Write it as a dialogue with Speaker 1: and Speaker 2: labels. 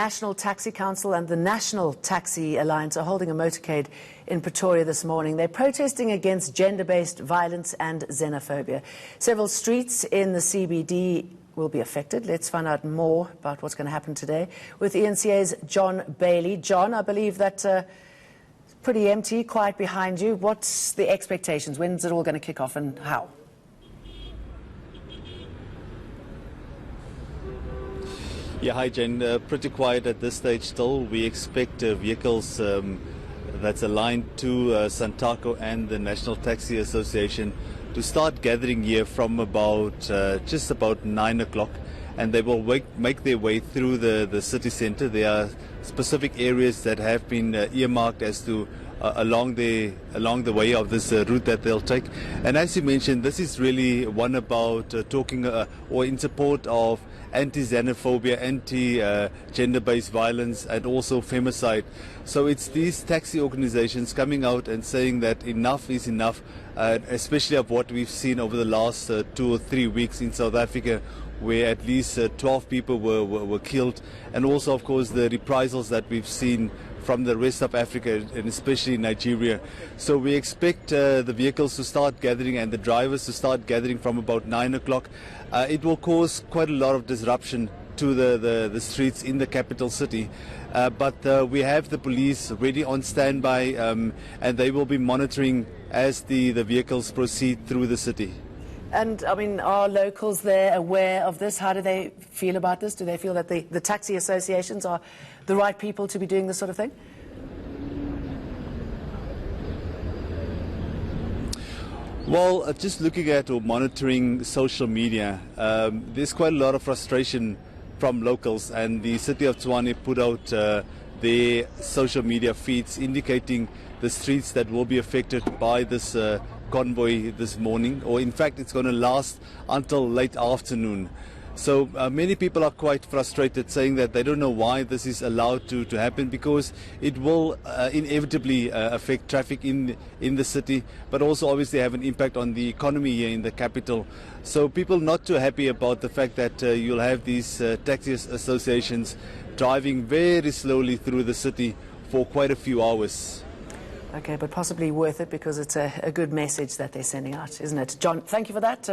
Speaker 1: National Taxi Council and the National Taxi Alliance are holding a motorcade in Pretoria this morning. They're protesting against gender-based violence and xenophobia. Several streets in the CBD will be affected. Let's find out more about what's going to happen today with ENCA's John Bailey. John, I believe that it's pretty empty, quiet behind you. What's the expectations? When's it all going to kick off and how?
Speaker 2: Yeah, hi Jen. Pretty quiet at this stage still. We expect vehicles that's aligned to Santaco and the National Taxi Association to start gathering here from about just about 9 o'clock, and they will make their way through the city centre. There are specific areas that have been earmarked as to along the way of this route that they'll take. And as you mentioned, this is really one about talking or in support of anti-xenophobia, anti-gender-based violence, and also femicide. So it's these taxi organizations coming out and saying that enough is enough, especially of what we've seen over the last 2 or 3 weeks in South Africa, where at least 12 people were killed, and also, of course, the reprisals that we've seen from the rest of Africa, and especially Nigeria. So we expect the vehicles to start gathering and the drivers to start gathering from about 9 o'clock. It will cause quite a lot of disruption to the streets in the capital city. But we have the police ready on standby, and they will be monitoring as the vehicles proceed through the city.
Speaker 1: And, I mean, are locals there aware of this? How do they feel about this? Do they feel that the taxi associations are the right people to be doing this sort of thing?
Speaker 2: Well, just looking at or monitoring social media, there's quite a lot of frustration from locals, and the city of Tshwane put out their social media feeds indicating the streets that will be affected by this convoy this morning, or in fact it's going to last until late afternoon. So many people are quite frustrated, saying that they don't know why this is allowed to happen, because it will inevitably affect traffic in the city, but also obviously have an impact on the economy here in the capital. So people not too happy about the fact that you'll have these taxi associations driving very slowly through the city for quite a few hours.
Speaker 1: Okay, but possibly worth it, because it's a good message that they're sending out, isn't it? John, thank you for that.